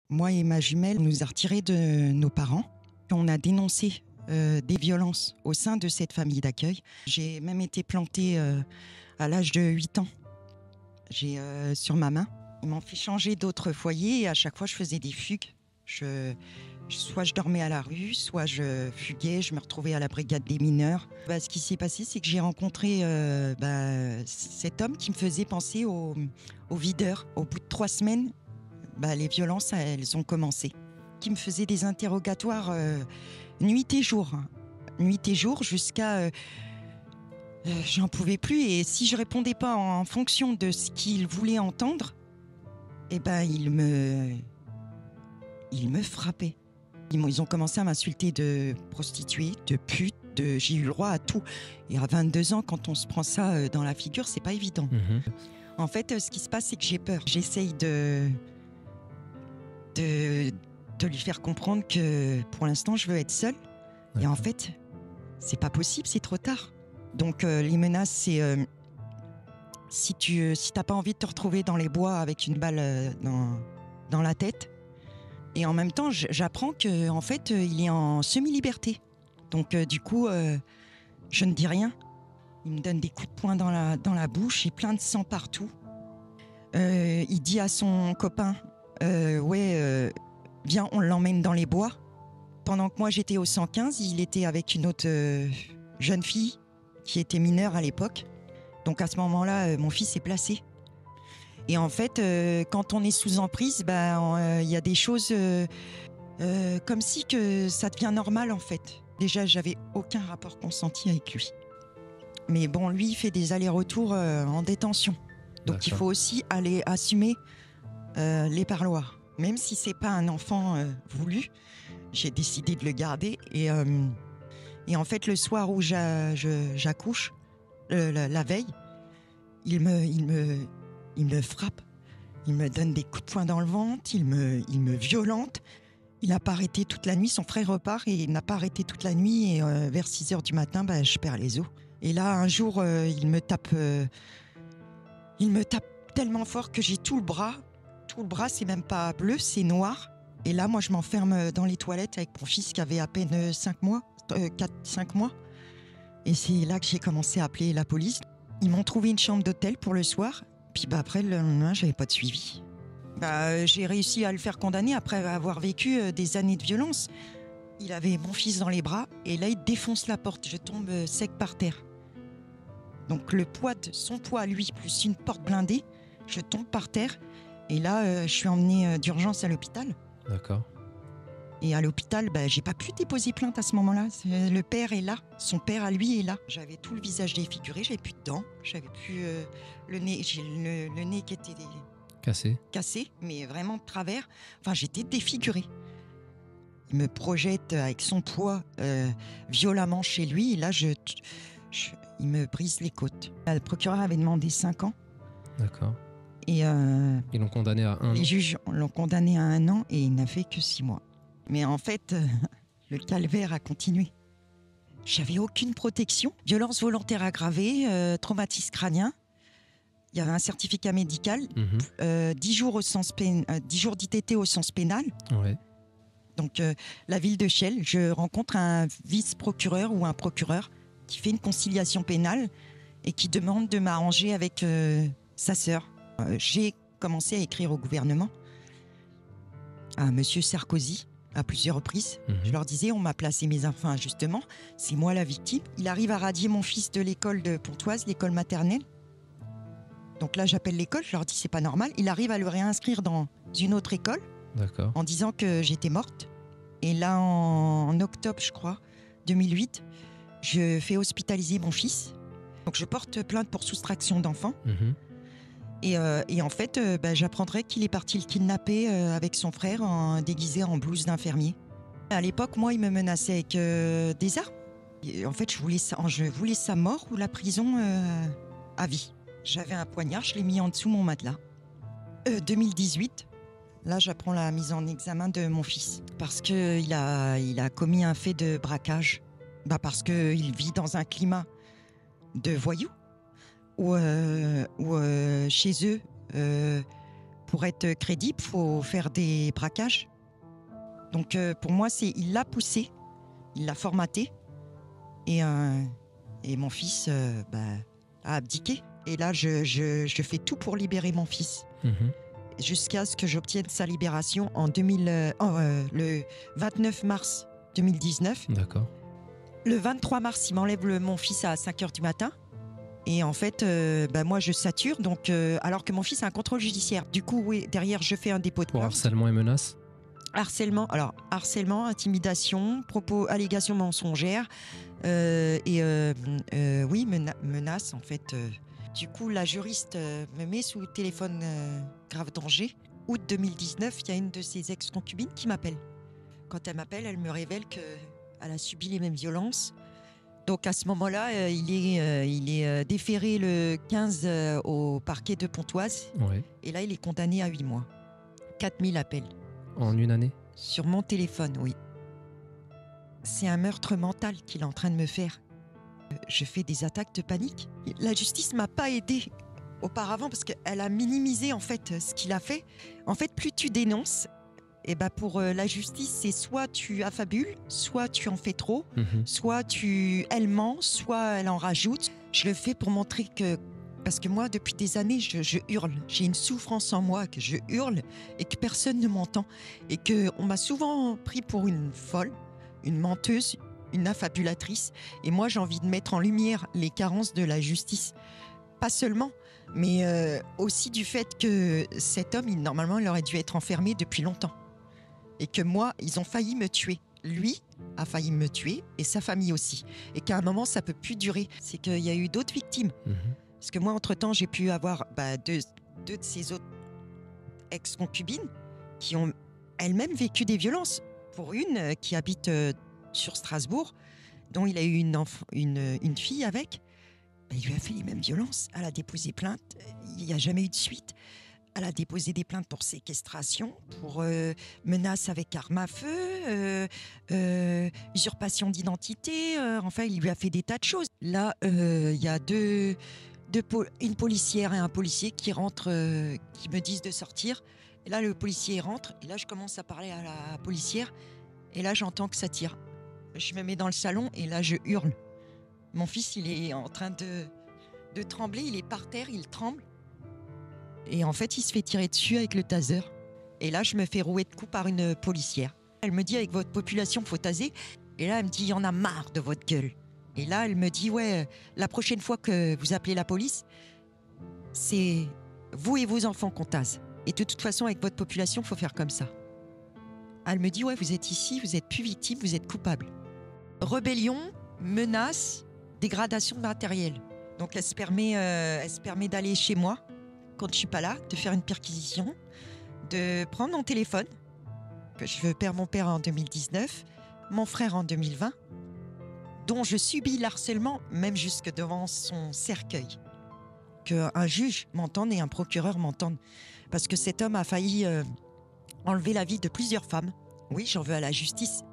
Moi et ma jumelle, on nous a retirés de nos parents. On a dénoncé des violences au sein de cette famille d'accueil. J'ai même été plantée à l'âge de 8 ans. J'ai sur ma main. Ils m'ont fait changer d'autres foyers et à chaque fois je faisais des fugues. Soit je dormais à la rue, soit je fuguais, je me retrouvais à la brigade des mineurs. Ce qui s'est passé, c'est que j'ai rencontré cet homme qui me faisait penser au videur. Au bout de 3 semaines, les violences, elles ont commencé. Qui me faisait des interrogatoires nuit et jour. Nuit et jour jusqu'à... j'en pouvais plus et si je répondais pas en fonction de ce qu'il voulait entendre, il me frappait. Ils ont commencé à m'insulter de prostituée, de pute, j'ai eu le droit à tout. Et à 22 ans, quand on se prend ça dans la figure, c'est pas évident. En fait, ce qui se passe, c'est que j'ai peur. J'essaye de lui faire comprendre que pour l'instant, je veux être seule. D'accord. Et en fait, c'est pas possible, c'est trop tard. Donc les menaces, c'est si t'as pas envie de te retrouver dans les bois avec une balle dans la tête. Et en même temps, j'apprends qu'en fait, il est en semi-liberté. Donc du coup, je ne dis rien. Il me donne des coups de poing dans la bouche et plein de sang partout. Il dit à son copain, viens, on l'emmène dans les bois. Pendant que moi, j'étais au 115, il était avec une autre jeune fille qui était mineure à l'époque. Donc à ce moment-là, mon fils est placé. Et en fait, quand on est sous emprise, il y a des choses comme si que ça devient normal en fait. Déjà, j'avais aucun rapport consenti avec lui. Mais bon, lui, il fait des allers-retours en détention. Donc D'accord. Il faut aussi aller assumer les parloirs. Même si c'est pas un enfant voulu, j'ai décidé de le garder. Et en fait, le soir où j'accouche, la veille, il me frappe, il me donne des coups de poing dans le ventre, il me violente. Il n'a pas arrêté toute la nuit, son frère repart et il n'a pas arrêté toute la nuit. Et vers 6h du matin, je perds les os. Et là, un jour, il me tape tellement fort que j'ai tout le bras. Tout le bras, c'est même pas bleu, c'est noir. Et là, moi, je m'enferme dans les toilettes avec mon fils qui avait à peine 5 mois. Et c'est là que j'ai commencé à appeler la police. Ils m'ont trouvé une chambre d'hôtel pour le soir. Puis après, le lendemain, j'avais pas de suivi. J'ai réussi à le faire condamner après avoir vécu des années de violence. Il avait mon fils dans les bras et là, il défonce la porte. Je tombe sec par terre. Donc le poids de son poids à lui, plus une porte blindée, je tombe par terre. Et là, je suis emmenée d'urgence à l'hôpital. D'accord. Et à l'hôpital, j'ai pas pu déposer plainte à ce moment-là. Le père est là, son père à lui est là. J'avais tout le visage défiguré, j'avais plus de dents, j'avais plus le nez, j'ai le nez qui était cassé, mais vraiment de travers. Enfin, j'étais défigurée. Il me projette avec son poids violemment chez lui. Et là, il me brise les côtes. Le procureur avait demandé 5 ans. D'accord. Et ils l'ont condamné à 1 an. Les juges l'ont condamné à 1 an et il n'a fait que 6 mois. Mais en fait, le calvaire a continué. J'avais aucune protection. Violence volontaire aggravée, traumatisme crânien. Il y avait un certificat médical, 10 jours d'ITT au sens pénal. Ouais. Donc, la ville de Chelles, je rencontre un vice-procureur ou un procureur qui fait une conciliation pénale et qui demande de m'arranger avec sa sœur. J'ai commencé à écrire au gouvernement, à Monsieur Sarkozy, à plusieurs reprises. Je leur disais, on m'a placé mes enfants injustement, c'est moi la victime. Il arrive à radier mon fils de l'école de Pontoise, l'école maternelle. Donc là, j'appelle l'école, je leur dis, c'est pas normal. Il arrive à le réinscrire dans une autre école. D'accord. En disant que j'étais morte. Et là, en octobre, je crois, 2008, je fais hospitaliser mon fils. Donc je porte plainte pour soustraction d'enfants. Et en fait, j'apprendrai qu'il est parti le kidnapper avec son frère déguisé en blouse d'infirmier. À l'époque, moi, il me menaçait avec des armes. Et en fait, je voulais sa mort ou la prison à vie. J'avais un poignard, je l'ai mis en dessous de mon matelas. 2018, là, j'apprends la mise en examen de mon fils. Parce qu'il a commis un fait de braquage. Parce qu'il vit dans un climat de voyous. Où chez eux, pour être crédible, il faut faire des braquages. Donc pour moi, il l'a poussé, il l'a formaté. Et mon fils a abdiqué. Et là, je fais tout pour libérer mon fils. Jusqu'à ce que j'obtienne sa libération le 29 mars 2019. D'accord. Le 23 mars, il m'enlève mon fils à 5h du matin. Et en fait, moi, je sature, donc, alors que mon fils a un contrôle judiciaire. Du coup, oui, derrière, je fais un dépôt de Pour plainte. harcèlement et menaces. Harcèlement, intimidation, propos, allégations mensongères menaces, en fait. Du coup, la juriste me met sous téléphone grave danger. Août 2019, il y a une de ses ex-concubines qui m'appelle. Quand elle m'appelle, elle me révèle qu'elle a subi les mêmes violences. Donc à ce moment-là, il est déféré le 15 au parquet de Pontoise. Ouais. Et là, il est condamné à 8 mois. 4000 appels. En une année? Sur mon téléphone, oui. C'est un meurtre mental qu'il est en train de me faire. Je fais des attaques de panique. La justice m'a pas aidée auparavant parce qu'elle a minimisé en fait ce qu'il a fait. En fait, plus tu dénonces, pour la justice, c'est soit tu affabules, soit tu en fais trop, soit elle ment, soit elle en rajoute. Je le fais pour montrer que... Parce que moi, depuis des années, je hurle. J'ai une souffrance en moi, que je hurle et que personne ne m'entend. Et qu'on m'a souvent pris pour une folle, une menteuse, une affabulatrice. Et moi, j'ai envie de mettre en lumière les carences de la justice. Pas seulement, mais aussi du fait que cet homme, normalement, il aurait dû être enfermé depuis longtemps. Et que moi, ils ont failli me tuer. Lui a failli me tuer et sa famille aussi. Et qu'à un moment, ça peut plus durer. C'est qu'il y a eu d'autres victimes. Parce que moi, entre-temps, j'ai pu avoir deux de ses autres ex-concubines qui ont elles-mêmes vécu des violences. Pour une qui habite sur Strasbourg, dont il a eu une fille avec, il lui a fait les mêmes violences. Elle a déposé plainte, il n'y a jamais eu de suite. Elle a déposé des plaintes pour séquestration, pour menaces avec arme à feu, usurpation d'identité. Enfin, il lui a fait des tas de choses. Là, il y a une policière et un policier qui rentrent, qui me disent de sortir. Et là, le policier rentre. Et là, je commence à parler à la policière. Et là, j'entends que ça tire. Je me mets dans le salon et là, je hurle. Mon fils, il est en train de trembler. Il est par terre, il tremble. Et en fait, il se fait tirer dessus avec le taser. Et là, je me fais rouer de coups par une policière. Elle me dit, avec votre population, il faut taser. Et là, elle me dit, il y en a marre de votre gueule. Et là, elle me dit, la prochaine fois que vous appelez la police, c'est vous et vos enfants qu'on tase. Et de toute façon, avec votre population, il faut faire comme ça. Elle me dit, vous êtes ici, vous êtes plus victime, vous êtes coupable. Rébellion, menace, dégradation de matériel. Donc, elle se permet d'aller chez moi, quand je suis pas là, de faire une perquisition, de prendre mon téléphone, que je perds mon père en 2019, mon frère en 2020, dont je subis l'harcèlement même jusque devant son cercueil. Qu'un juge m'entende et un procureur m'entende. Parce que cet homme a failli enlever la vie de plusieurs femmes. Oui, j'en veux à la justice.